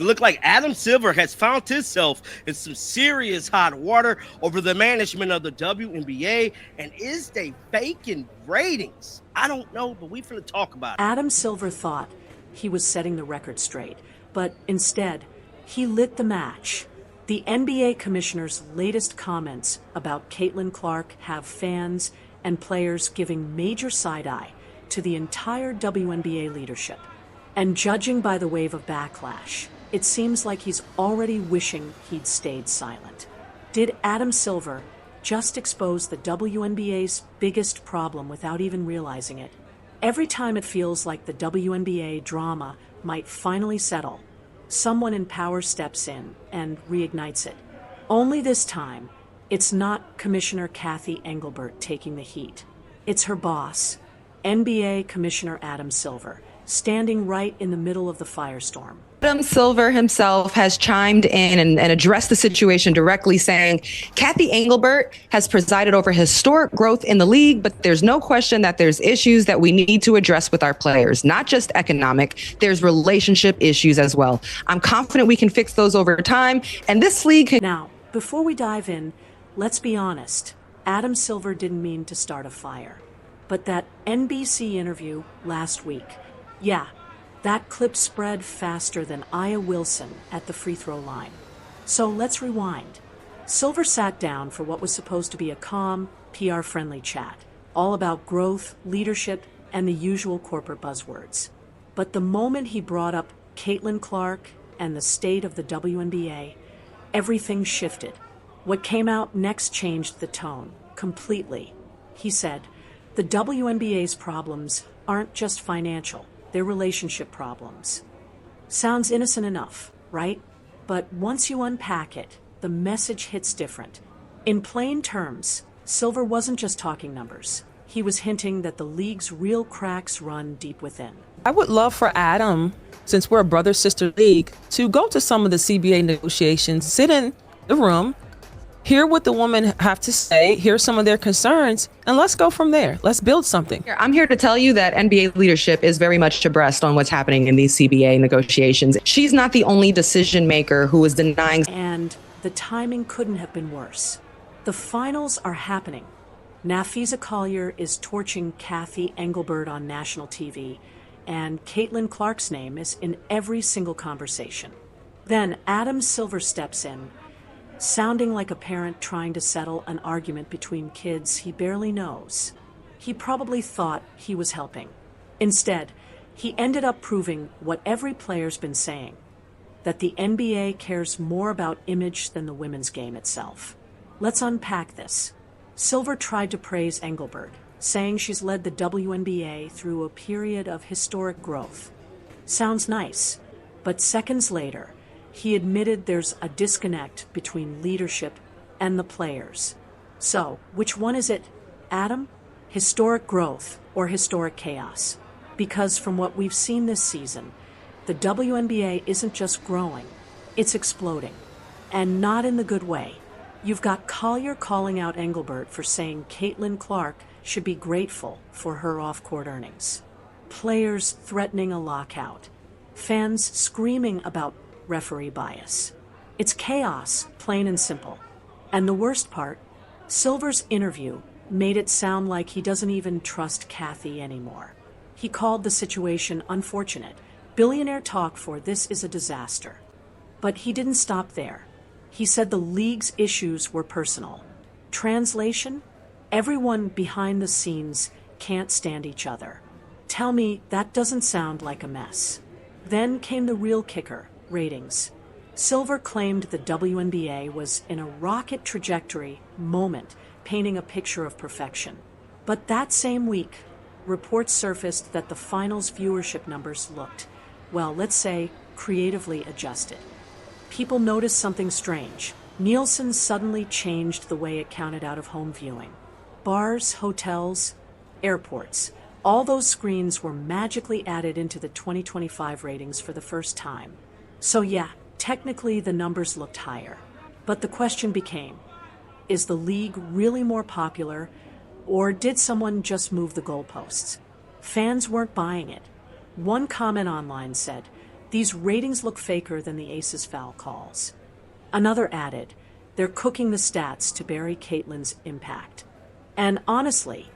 It looked like Adam Silver has found himself in some serious hot water over the management of the WNBA. And is they faking ratings? I don't know, but we finna talk about it. Adam Silver thought he was setting the record straight, but instead, he lit the match. The NBA commissioner's latest comments about CaitlinClark have fans and players giving major side-eye to the entire WNBA leadership. And judging by the wave of backlash, it seems like he's already wishing he'd stayed silent. Did Adam Silver just expose the WNBA's biggest problem without even realizing it? Every time it feels like the WNBA drama might finally settle, someone in power steps in and reignites it. Only this time, it's not Commissioner Cathy Engelbert taking the heat. It's her boss, NBA Commissioner Adam Silver, standing right in the middle of the firestorm. Adam Silver himself has chimed in and addressed the situation directly, saying Cathy Engelbert has presided over historic growth in the league, but there's no question that there's issues that we need to address with our players, not just economic. There's relationship issues as well. I'm confident we can fix those over time, and this league can... Now, before we dive in, let's be honest. Adam Silver didn't mean to start a fire. But that NBC interview last week, yeah, that clip spread faster than Aya Wilson at the free throw line. So let's rewind. Silver sat down for what was supposed to be a calm, PR-friendly chat, all about growth, leadership, and the usual corporate buzzwords. But the moment he brought up CaitlinClark and the state of the WNBA, everything shifted. What came out next changed the tone completely. He said, the WNBA's problems aren't just financial. They're relationship problems. Sounds innocent enough, right? But once you unpack it, the message hits different. In plain terms, Silver wasn't just talking numbers. He was hinting that the league's real cracks run deep within. I would love for Adam, since we're a brother-sister league, to go to some of the CBA negotiations, sit in the room, hear what the women have to say, hear some of their concerns, and let's go from there. Let's build something. I'm here to tell you that NBA leadership is very much abreast on what's happening in these CBA negotiations. She's not the only decision maker who is denying. And the timing couldn't have been worse. The finals are happening. Nafisa Collier is torching Cathy Engelbert on national TV, and CaitlinClark's name is in every single conversation. Then Adam Silver steps in, sounding like a parent trying to settle an argument between kids he barely knows. He probably thought he was helping. Instead, he ended up proving what every player's been saying, that the NBA cares more about image than the women's game itself. Let's unpack this. Silver tried to praise Engelbert, saying she's led the WNBA through a period of historic growth. Sounds nice, but seconds later, he admitted there's a disconnect between leadership and the players. So, which one is it, Adam? Historic growth or historic chaos? Because from what we've seen this season, the WNBA isn't just growing, it's exploding. And not in the good way. You've got Collier calling out Engelbert for saying CaitlinClark should be grateful for her off-court earnings. Players threatening a lockout. Fans screaming about referee bias. It's chaos, plain and simple. And the worst part, Silver's interview made it sound like he doesn't even trust Cathy anymore. He called the situation unfortunate. Billionaire talk for this is a disaster. But he didn't stop there. He said the league's issues were personal. Translation? Everyone behind the scenes can't stand each other. Tell me that doesn't sound like a mess. Then came the real kicker. Ratings. Silver claimed the WNBA was in a rocket trajectory moment, painting a picture of perfection. But that same week, reports surfaced that the finals viewership numbers looked, well, let's say, creatively adjusted. People noticed something strange. Nielsen suddenly changed the way it counted out of home viewing. Bars, hotels, airports, all those screens were magically added into the 2025 ratings for the first time. So yeah, technically the numbers looked higher. But the question became, is the league really more popular, or did someone just move the goalposts? Fans weren't buying it. One comment online said, These ratings look faker than the Aces foul calls. Another added, they're cooking the stats to bury Caitlin's impact. And honestly,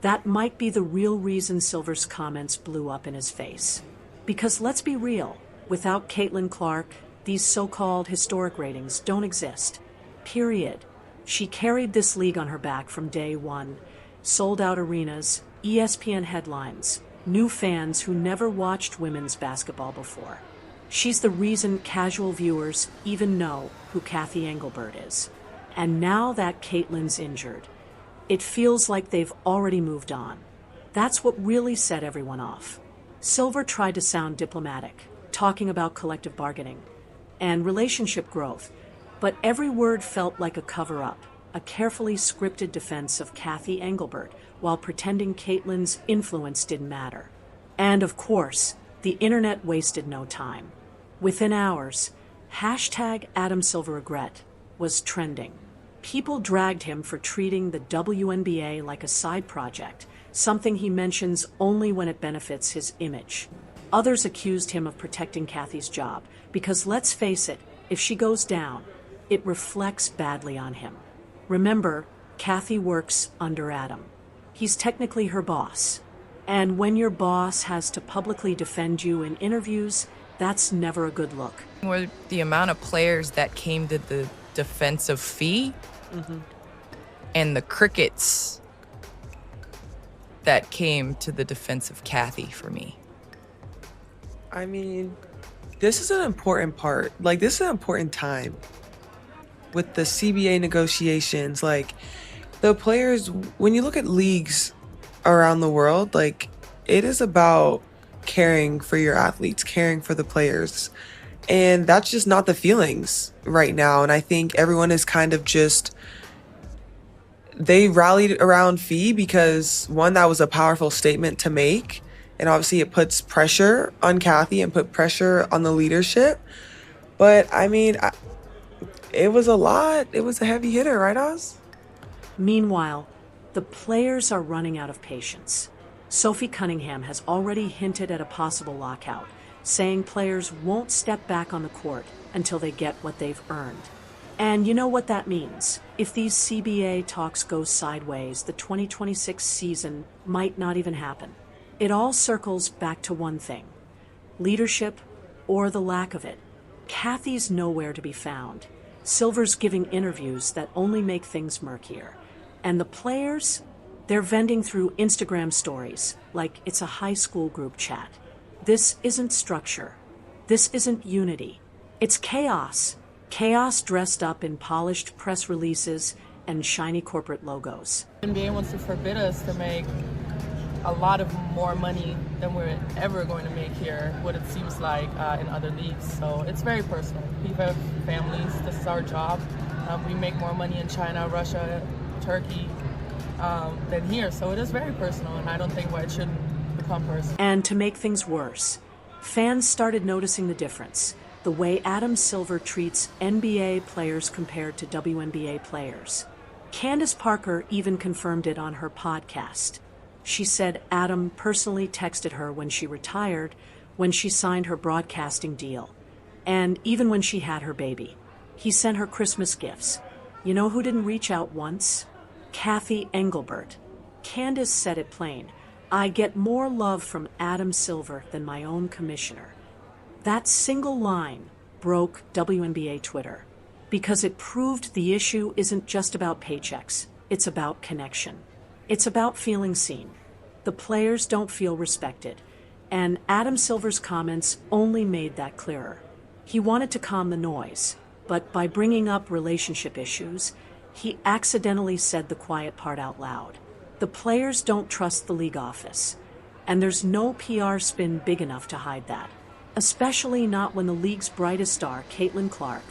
that might be the real reason Silver's comments blew up in his face. Because let's be real, without CaitlinClark, these so-called historic ratings don't exist. Period. She carried this league on her back from day one. Sold-out arenas, ESPN headlines, new fans who never watched women's basketball before. She's the reason casual viewers even know who Cathy Engelbert is. And now that Caitlin's injured, it feels like they've already moved on. That's what really set everyone off. Silver tried to sound diplomatic, talking about collective bargaining and relationship growth, but every word felt like a cover-up, a carefully scripted defense of Cathy Engelbert while pretending Caitlin's influence didn't matter. And of course, the internet wasted no time. Within hours, #AdamSilverRegret was trending. People dragged him for treating the WNBA like a side project, something he mentions only when it benefits his image. Others accused him of protecting Cathy's job, because let's face it, if she goes down, it reflects badly on him. Remember, Cathy works under Adam. He's technically her boss. And when your boss has to publicly defend you in interviews, that's never a good look. With the amount of players that came to the defense of Fee and the crickets that came to the defense of Cathy for me. I mean, this is an important part. Like, this is an important time with the CBA negotiations. Like, the players, when you look at leagues around the world, like, it is about caring for your athletes, caring for the players. And that's just not the feelings right now. And I think everyone is kind of just, they rallied around Fee because, one, that was a powerful statement to make. And obviously it puts pressure on Cathy and put pressure on the leadership. But I mean, it was a lot. It was a heavy hitter, right, Oz? Meanwhile, the players are running out of patience. Sophie Cunningham has already hinted at a possible lockout, saying players won't step back on the court until they get what they've earned. And you know what that means. If these CBA talks go sideways, the 2026 season might not even happen. It all circles back to one thing: leadership or the lack of it. Cathy's nowhere to be found. Silver's giving interviews that only make things murkier. And the players, they're venting through Instagram stories like it's a high school group chat. This isn't structure. This isn't unity. It's chaos. Chaos dressed up in polished press releases and shiny corporate logos. NBA wants to forbid us to make a lot of more money than we're ever going to make here, what it seems like in other leagues. So it's very personal. We have families. This is our job. We make more money in China, Russia, Turkey than here. So it is very personal, and I don't think why it shouldn't become personal. And to make things worse, fans started noticing the difference. The way Adam Silver treats NBA players compared to WNBA players. Candace Parker even confirmed it on her podcast. She said Adam personally texted her when she retired, when she signed her broadcasting deal, and even when she had her baby. He sent her Christmas gifts. You know who didn't reach out once? Cathy Engelbert. Candace said it plain: I get more love from Adam Silver than my own commissioner. That single line broke WNBA Twitter because it proved the issue isn't just about paychecks. It's about connection. It's about feeling seen. The players don't feel respected, and Adam Silver's comments only made that clearer. He wanted to calm the noise, but by bringing up relationship issues, he accidentally said the quiet part out loud. The players don't trust the league office, and there's no PR spin big enough to hide that, especially not when the league's brightest star, CaitlinClark,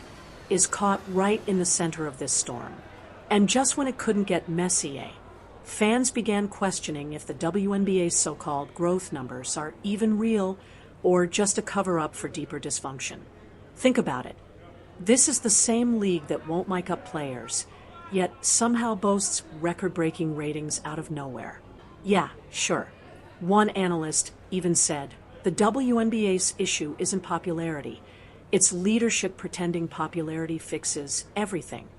is caught right in the center of this storm. And just when it couldn't get messier, fans began questioning if the WNBA's so-called growth numbers are even real or just a cover-up for deeper dysfunction. Think about it. This is the same league that won't mic up players, yet somehow boasts record-breaking ratings out of nowhere. Yeah, sure. One analyst even said, The WNBA's issue isn't popularity. It's leadership pretending popularity fixes everything.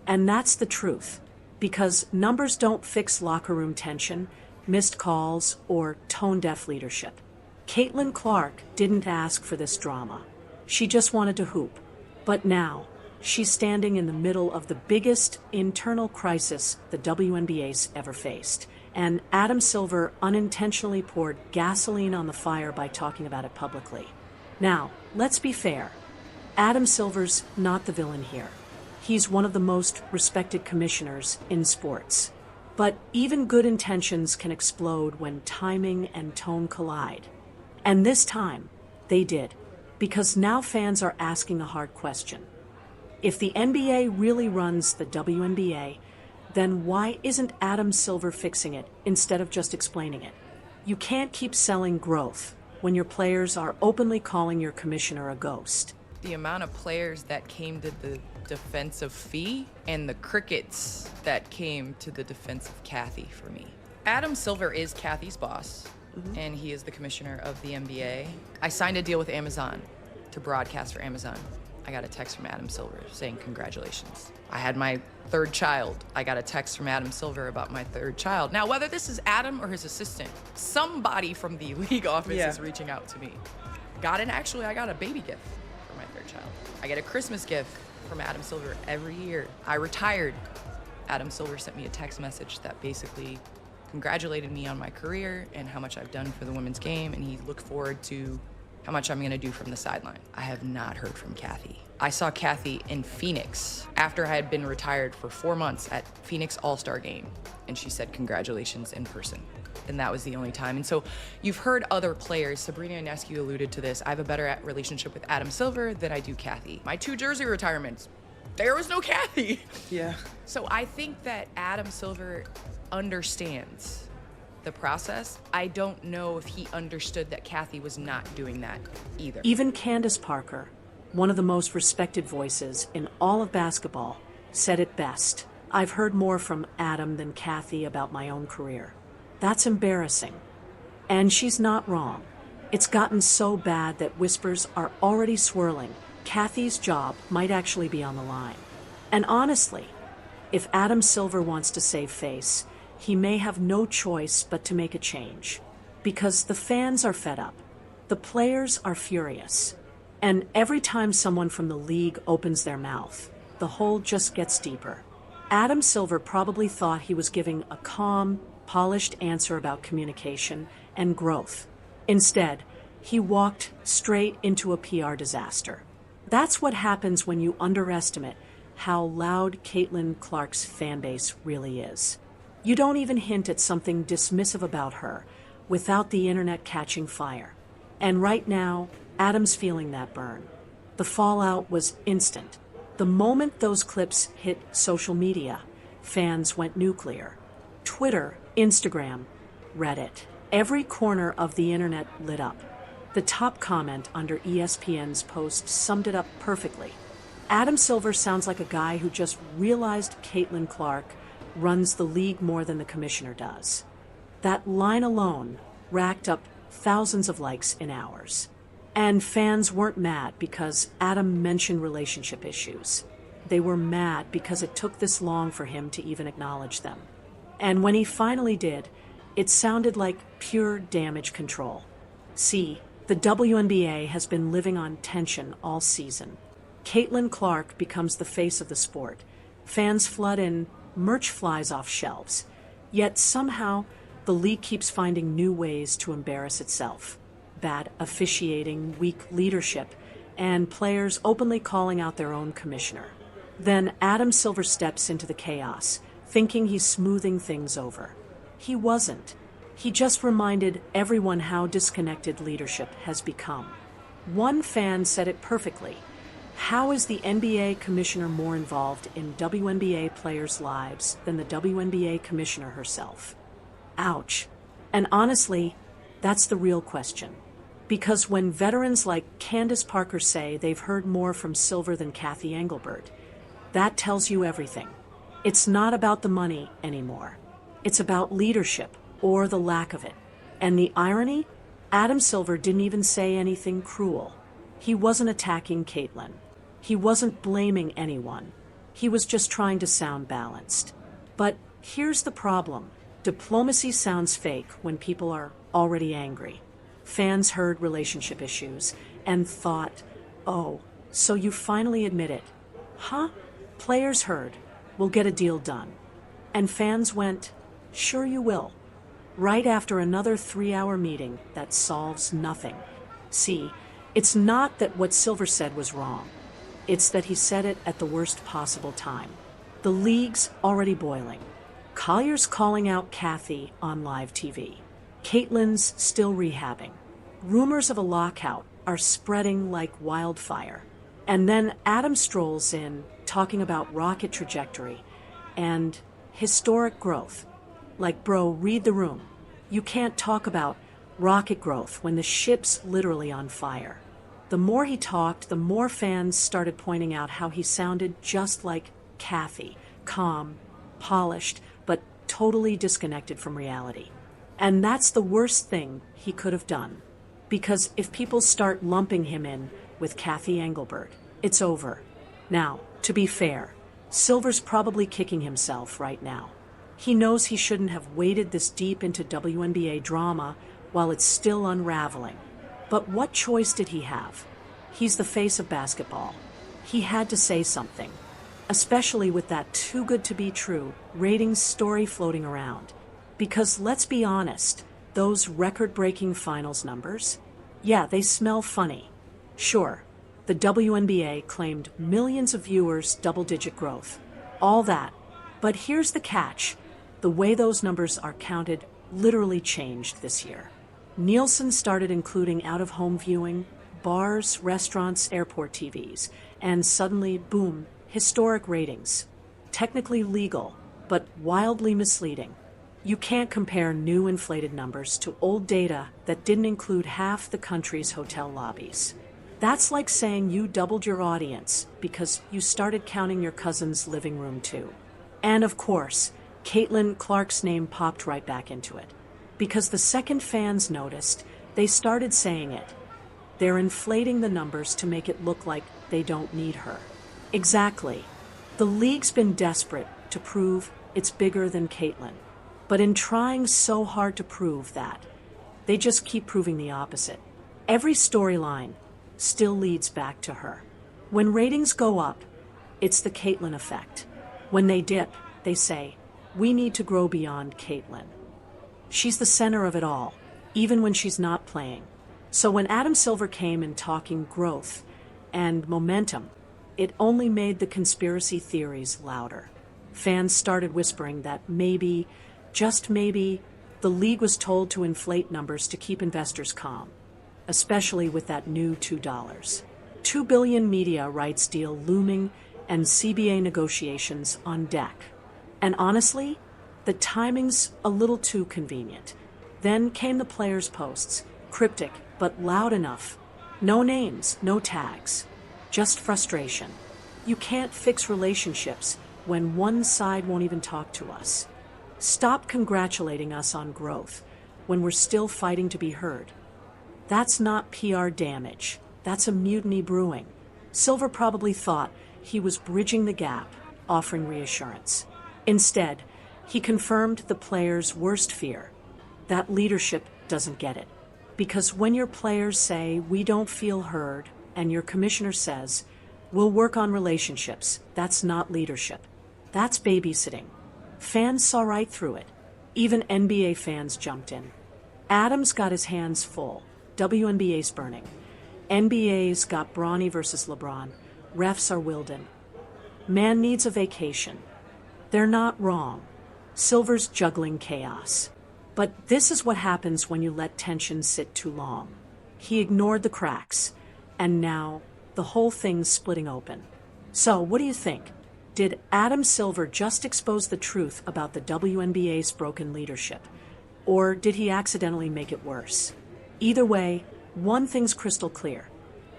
And that's the truth, because numbers don't fix locker room tension, missed calls, or tone-deaf leadership. CaitlinClark didn't ask for this drama. She just wanted to hoop. But now, she's standing in the middle of the biggest internal crisis the WNBA's ever faced. And Adam Silver unintentionally poured gasoline on the fire by talking about it publicly. Now, let's be fair. Adam Silver's not the villain here. He's one of the most respected commissioners in sports. But even good intentions can explode when timing and tone collide. And this time, they did. Because now fans are asking a hard question. If the NBA really runs the WNBA, then why isn't Adam Silver fixing it instead of just explaining it? You can't keep selling growth when your players are openly calling your commissioner a ghost. The amount of players that came to the defense of Fee and the crickets that came to the defense of Kathy for me. Adam Silver is Kathy's boss, and he is the commissioner of the NBA. I signed a deal with Amazon to broadcast for Amazon. I got a text from Adam Silver saying congratulations. I had my third child. I got a text from Adam Silver about my third child. Now, whether this is Adam or his assistant, somebody from the league office is reaching out to me. I got a baby gift for my third child. I get a Christmas gift from Adam Silver every year. I retired. Adam Silver sent me a text message that basically congratulated me on my career and how much I've done for the women's game, and he looked forward to how much I'm gonna do from the sideline. I have not heard from Kathy. I saw Kathy in Phoenix after I had been retired for 4 months at Phoenix All-Star Game, and she said congratulations in person. And that was the only time. And so you've heard other players, Sabrina Ionescu alluded to this, I have a better relationship with Adam Silver than I do Kathy. My 2 jersey retirements, there was no Kathy. Yeah. So I think that Adam Silver understands the process. I don't know if he understood that Kathy was not doing that either. Even Candace Parker, one of the most respected voices in all of basketball, said it best. I've heard more from Adam than Kathy about my own career. That's embarrassing. And she's not wrong. It's gotten so bad that whispers are already swirling. Kathy's job might actually be on the line. And honestly, if Adam Silver wants to save face, he may have no choice but to make a change. Because the fans are fed up. The players are furious. And every time someone from the league opens their mouth, the hole just gets deeper. Adam Silver probably thought he was giving a calm, polished answer about communication and growth. Instead, he walked straight into a PR disaster. That's what happens when you underestimate how loud CaitlinClark's fanbase really is. You don't even hint at something dismissive about her without the internet catching fire. And right now, Adam's feeling that burn. The fallout was instant. The moment those clips hit social media, fans went nuclear. Twitter, Instagram, Reddit. Every corner of the internet lit up. The top comment under ESPN's post summed it up perfectly. Adam Silver sounds like a guy who just realized CaitlinClark runs the league more than the commissioner does. That line alone racked up thousands of likes in hours. And fans weren't mad because Adam mentioned relationship issues. They were mad because it took this long for him to even acknowledge them. And when he finally did, it sounded like pure damage control. See, the WNBA has been living on tension all season. CaitlinClark becomes the face of the sport. Fans flood in, merch flies off shelves. Yet somehow, the league keeps finding new ways to embarrass itself. Bad officiating, weak leadership, and players openly calling out their own commissioner. Then Adam Silver steps into the chaos, thinking he's smoothing things over. He wasn't. He just reminded everyone how disconnected leadership has become. One fan said it perfectly. How is the NBA commissioner more involved in WNBA players' lives than the WNBA commissioner herself? Ouch. And honestly, that's the real question. Because when veterans like Candace Parker say they've heard more from Silver than Kathy Engelbert, that tells you everything. It's not about the money anymore. It's about leadership, or the lack of it. And the irony? Adam Silver didn't even say anything cruel. He wasn't attacking Caitlin. He wasn't blaming anyone. He was just trying to sound balanced. But here's the problem. Diplomacy sounds fake when people are already angry. Fans heard relationship issues and thought, oh, so you finally admit it. Huh? Players heard, we'll get a deal done. And fans went, sure you will. Right after another 3-hour meeting that solves nothing. See, it's not that what Silver said was wrong. It's that he said it at the worst possible time. The league's already boiling. Collier's calling out Kathy on live TV. Caitlin's still rehabbing. Rumors of a lockout are spreading like wildfire. And then Adam strolls in talking about rocket trajectory and historic growth. Like, bro, read the room. You can't talk about rocket growth when the ship's literally on fire. The more he talked, the more fans started pointing out how he sounded just like Kathy, calm, polished, but totally disconnected from reality. And that's the worst thing he could have done. Because if people start lumping him in with Kathy Engelbert, it's over. Now, to be fair, Silver's probably kicking himself right now. He knows he shouldn't have waded this deep into WNBA drama while it's still unraveling. But what choice did he have? He's the face of basketball. He had to say something, especially with that too good to be true ratings story floating around. Because let's be honest, those record-breaking finals numbers, yeah, they smell funny. Sure, the WNBA claimed millions of viewers, double-digit growth, all that. But here's the catch. The way those numbers are counted literally changed this year. Nielsen started including out-of-home viewing, bars, restaurants, airport TVs, and suddenly, boom, historic ratings. Technically legal, but wildly misleading. You can't compare new inflated numbers to old data that didn't include half the country's hotel lobbies. That's like saying you doubled your audience because you started counting your cousin's living room too. And of course, CaitlinClark's name popped right back into it. Because the second fans noticed, they started saying it. They're inflating the numbers to make it look like they don't need her. Exactly. The league's been desperate to prove it's bigger than Caitlin. But in trying so hard to prove that, they just keep proving the opposite. Every storyline still leads back to her. When ratings go up, it's the Caitlin effect. When they dip, they say, we need to grow beyond Caitlin. She's the center of it all, even when she's not playing. So when Adam Silver came in talking growth and momentum, it only made the conspiracy theories louder. Fans started whispering that maybe, just maybe, the league was told to inflate numbers to keep investors calm, especially with that new $2. $2 billion media rights deal looming and CBA negotiations on deck. And honestly, the timing's a little too convenient. Then came the players' posts, cryptic but loud enough. No names, no tags, just frustration. You can't fix relationships when one side won't even talk to us. Stop congratulating us on growth when we're still fighting to be heard. That's not PR damage. That's a mutiny brewing. Silver probably thought he was bridging the gap, offering reassurance. Instead, he confirmed the players' worst fear, that leadership doesn't get it. Because when your players say, we don't feel heard, and your commissioner says, we'll work on relationships, that's not leadership. That's babysitting. Fans saw right through it. Even NBA fans jumped in. Adams got his hands full. WNBA's burning. NBA's got Bronny versus LeBron. Refs are Wilden. Man needs a vacation. They're not wrong. Silver's juggling chaos. But this is what happens when you let tension sit too long. He ignored the cracks, and now the whole thing's splitting open. So, what do you think? Did Adam Silver just expose the truth about the WNBA's broken leadership? Or did he accidentally make it worse? Either way, one thing's crystal clear.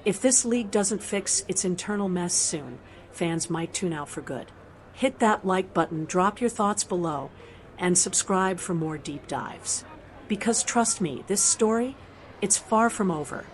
If this league doesn't fix its internal mess soon, fans might tune out for good. Hit that like button, drop your thoughts below, and subscribe for more deep dives. Because trust me, this story, It's far from over.